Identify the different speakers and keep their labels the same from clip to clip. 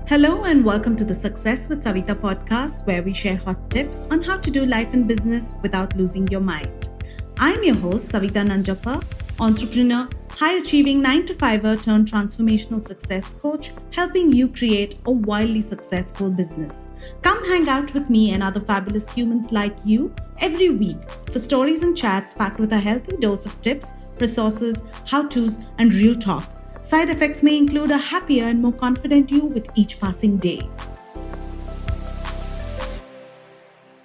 Speaker 1: Hello and welcome to the Success with Savita podcast, where we share hot tips on how to do life and business without losing your mind. I'm your host, Savita Nanjappa, entrepreneur, high achieving 9 to 5er turned transformational success coach, helping you create a wildly successful business. Come hang out with me and other fabulous humans like you every week for stories and chats packed with a healthy dose of tips, resources, how-tos, and real talk. Side effects may include a happier and more confident you with each passing day.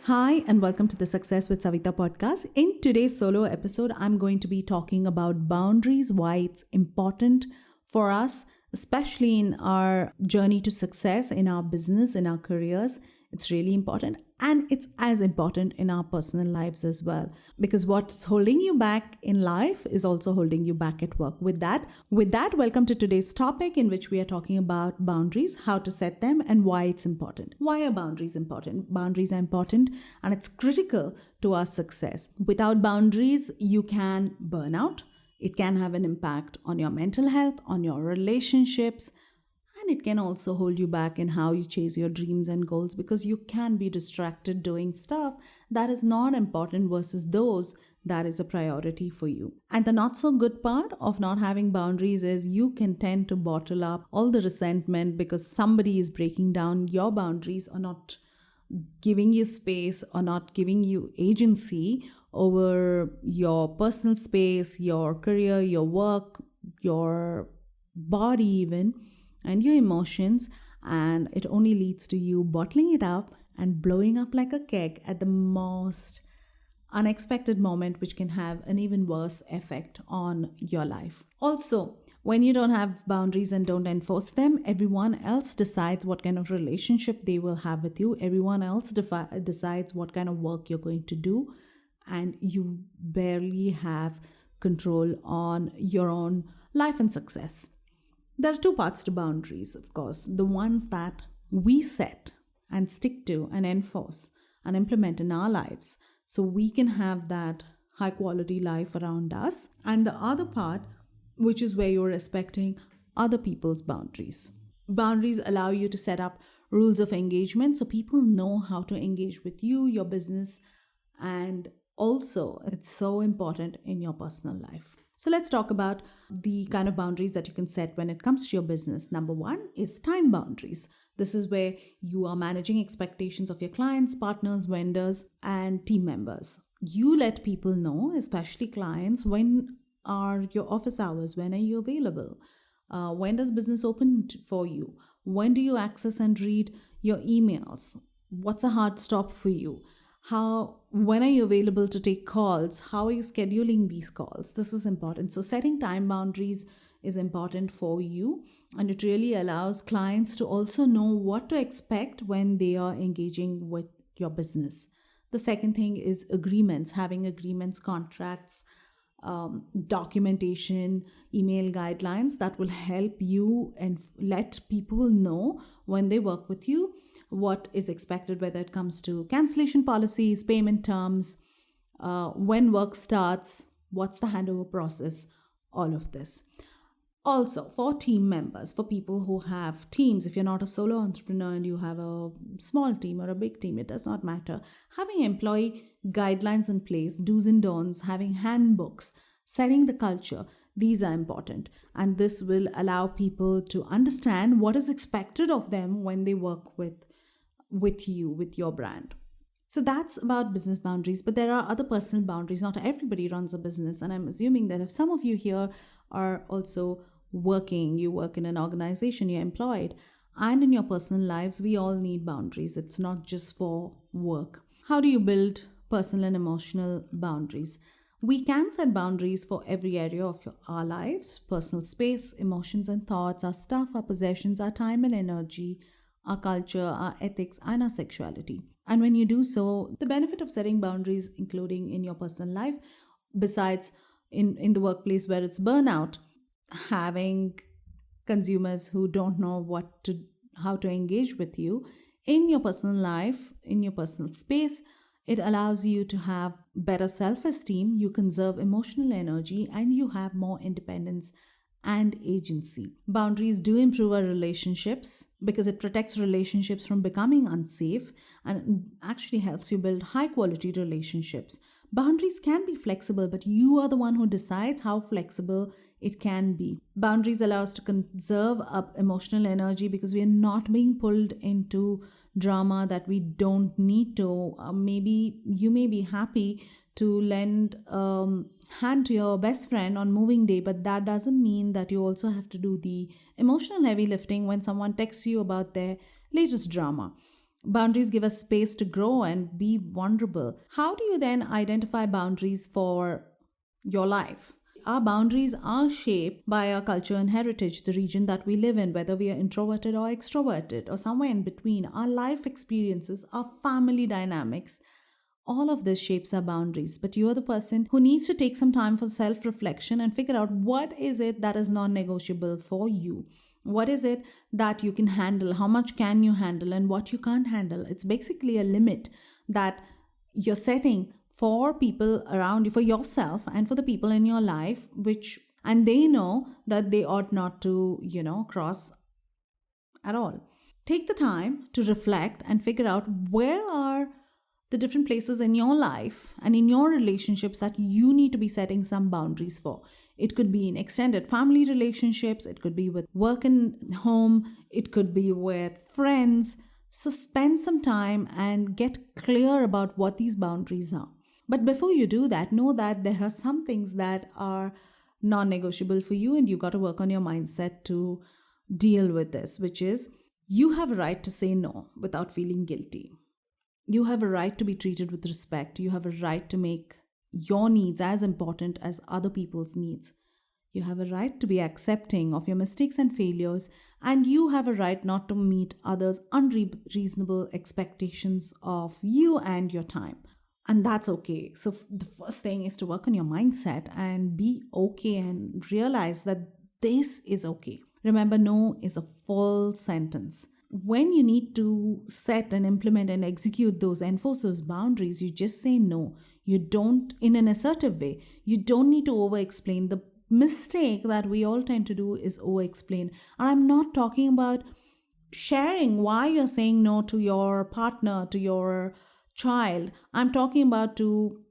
Speaker 1: Hi, and welcome to the Success with Savita podcast. In today's solo episode, I'm going to be talking about boundaries, why it's important for us, especially in our journey to success, in our business, in our careers. It's really important, and it's as important in our personal lives as well, because what's holding you back in life is also holding you back at work. With that, welcome to today's topic, in which we are talking about boundaries, how to set them, and why it's important. Why are boundaries important? Boundaries are important, and it's critical to our success. Without boundaries, you can burn out. It can have an impact on your mental health, on your relationships, and it can also hold you back in how you chase your dreams and goals, because you can be distracted doing stuff that is not important versus those that is a priority for you. And the not so good part of not having boundaries is you can tend to bottle up all the resentment because somebody is breaking down your boundaries or not giving you space or not giving you agency over your personal space, your career, your work, your body even, and your emotions, and it only leads to you bottling it up and blowing up like a keg at the most unexpected moment, which can have an even worse effect on your life. Also, when you don't have boundaries and don't enforce them, everyone else decides what kind of relationship they will have with you. Everyone else decides what kind of work you're going to do, and you barely have control on your own life and success. There are two parts to boundaries, of course. The ones that we set and stick to and enforce and implement in our lives so we can have that high quality life around us. And the other part, which is where you're respecting other people's boundaries. Boundaries allow you to set up rules of engagement so people know how to engage with you, your business, and also it's so important in your personal life. So let's talk about the kind of boundaries that you can set when it comes to your business. Number one is time boundaries. This is where you are managing expectations of your clients, partners, vendors, and team members. You let people know, especially clients, when are your office hours? When are you available? When does business open for you? When do you access and read your emails? What's a hard stop for you? When are you available to take calls? How are you scheduling these calls? This is important. So setting time boundaries is important for you, and it really allows clients to also know what to expect when they are engaging with your business. The second thing is agreements, having agreements, contracts, documentation, email guidelines that will help you and let people know when they work with you what is expected, whether it comes to cancellation policies, payment terms, when work starts, what's the handover process, all of this. Also, for team members, for people who have teams, if you're not a solo entrepreneur and you have a small team or a big team, it does not matter. Having employee guidelines in place, do's and don'ts, having handbooks, setting the culture, these are important. And this will allow people to understand what is expected of them when they work with you, with your brand. So that's about business boundaries, but there are other personal boundaries. Not everybody runs a business, and I'm assuming that if some of you here are also working, you work in an organization, you're employed, and in your personal lives, we all need boundaries. It's not just for work. How do you build personal and emotional boundaries? We can set boundaries for every area of our lives: personal space, emotions and thoughts, our stuff, our possessions, our time and energy, our culture, our ethics, and our sexuality. And when you do so, the benefit of setting boundaries, including in your personal life, besides in the workplace where it's burnout, having consumers who don't know how to engage with you, in your personal life, in your personal space, it allows you to have better self-esteem, you conserve emotional energy, and you have more independence and agency. Boundaries do improve our relationships because it protects relationships from becoming unsafe and actually helps you build high quality relationships. Boundaries can be flexible, but you are the one who decides how flexible it can be. Boundaries allow us to conserve up emotional energy because we are not being pulled into drama that we don't need to. Maybe you may be happy to lend hand to your best friend on moving day, but that doesn't mean that you also have to do the emotional heavy lifting when someone texts you about their latest drama. Boundaries give us space to grow and be vulnerable. How do you then identify boundaries for your life? Our boundaries are shaped by our culture and heritage, the region that we live in, whether we are introverted or extroverted or somewhere in between, our life experiences, our family dynamics. All of this shapes our boundaries, but you are the person who needs to take some time for self reflection and figure out what is it that is non negotiable for you. What is it that you can handle? How much can you handle and what you can't handle? It's basically a limit that you're setting for people around you, for yourself and for the people in your life, and they know that they ought not to, cross at all. Take the time to reflect and figure out where are the different places in your life and in your relationships that you need to be setting some boundaries for. It could be in extended family relationships, it could be with work and home, it could be with friends. So spend some time and get clear about what these boundaries are. But before you do that, know that there are some things that are non negotiable for you, and you got to work on your mindset to deal with this, which is you have a right to say no without feeling guilty. You have a right to be treated with respect. You have a right to make your needs as important as other people's needs. You have a right to be accepting of your mistakes and failures, and you have a right not to meet others' unreasonable expectations of you and your time. And that's okay. So the first thing is to work on your mindset and be okay and realize that this is okay. Remember, no is a full sentence. When you need to set and implement and execute those, enforce those boundaries, you just say no. You don't, in an assertive way, you don't need to over explain. The mistake that we all tend to do is over explain. And I'm not talking about sharing why you're saying no to your partner, to your child. I'm talking about to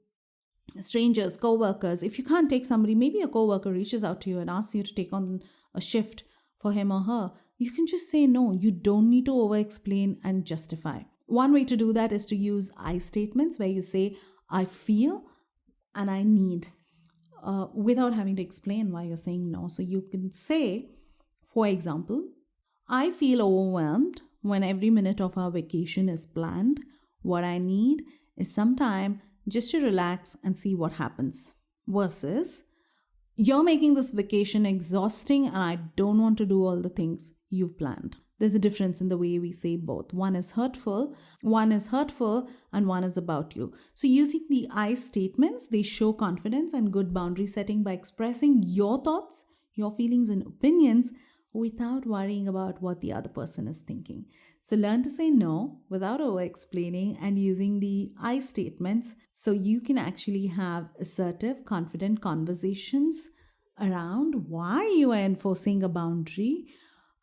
Speaker 1: strangers, co-workers. If you can't take somebody, maybe a co-worker reaches out to you and asks you to take on a shift for him or her, you can just say no. You don't need to over explain and justify. One way to do that is to use I statements where you say I feel and I need without having to explain why you're saying no. So you can say, for example, I feel overwhelmed when every minute of our vacation is planned. What I need is some time just to relax and see what happens. Versus, you're making this vacation exhausting and I don't want to do all the things you've planned. There's a difference in the way we say both. One is hurtful, and one is about you. So using the I statements, they show confidence and good boundary setting by expressing your thoughts, your feelings and opinions without worrying about what the other person is thinking. So learn to say no without over explaining and using the I statements so you can actually have assertive, confident conversations around why you are enforcing a boundary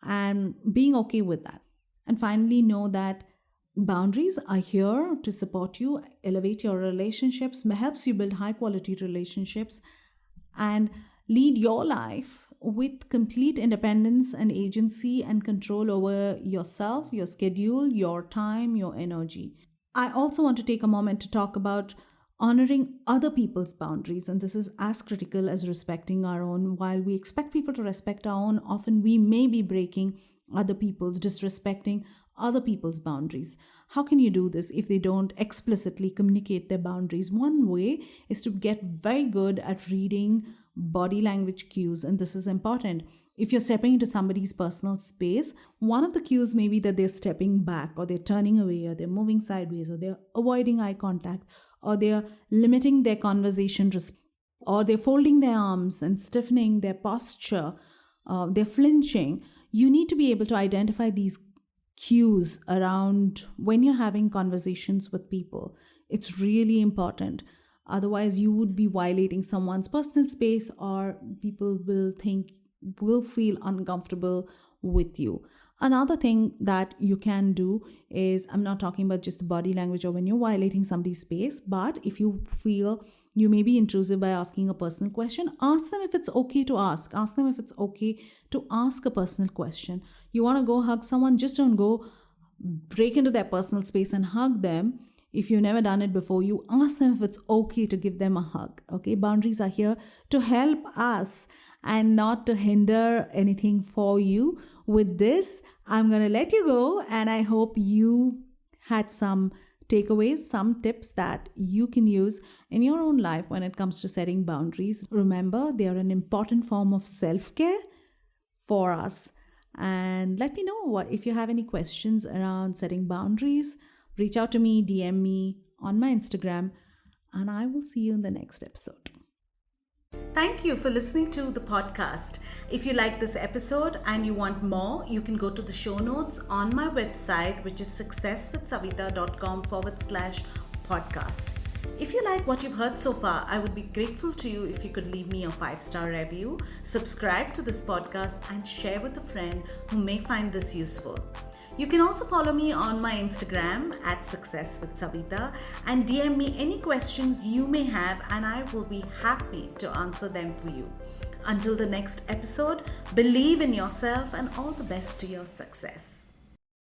Speaker 1: and being okay with that. And finally, know that boundaries are here to support you, elevate your relationships, helps you build high quality relationships, and lead your life with complete independence and agency and control over yourself, your schedule, your time, your energy. I also want to take a moment to talk about honoring other people's boundaries, and this is as critical as respecting our own. While we expect people to respect our own, often we may be breaking other people's, disrespecting other people's boundaries. How can you do this if they don't explicitly communicate their boundaries? One way is to get very good at reading body language cues, and this is important. If you're stepping into somebody's personal space, one of the cues may be that they're stepping back, or they're turning away, or they're moving sideways, or they're avoiding eye contact, or they're limiting their conversation, or they're folding their arms and stiffening their posture, they're flinching. You need to be able to identify these cues around when you're having conversations with people. It's really important. Otherwise, you would be violating someone's personal space, or people will think will feel uncomfortable with you. Another thing that you can do is, I'm not talking about just the body language or when you're violating somebody's space, but if you feel you may be intrusive by asking a personal question, ask them if it's okay to ask. Ask them if it's okay to ask a personal question. You want to go hug someone, just don't go break into their personal space and hug them. If you've never done it before, you ask them if it's okay to give them a hug. Okay, boundaries are here to help us and not to hinder anything for you. With this, I'm going to let you go, and I hope you had some takeaways, some tips that you can use in your own life when it comes to setting boundaries. Remember, they are an important form of self-care for us. And let me know what if you have any questions around setting boundaries. Reach out to me, DM me on my Instagram, and I will see you in the next episode. Thank you for listening to the podcast. If you like this episode and you want more, you can go to the show notes on my website, which is successwithsavita.com/podcast. If you like what you've heard so far, I would be grateful to you if you could leave me a 5-star review, subscribe to this podcast, and share with a friend who may find this useful. You can also follow me on my Instagram at successwithsavita and DM me any questions you may have, and I will be happy to answer them for you. Until the next episode, believe in yourself and all the best to your success.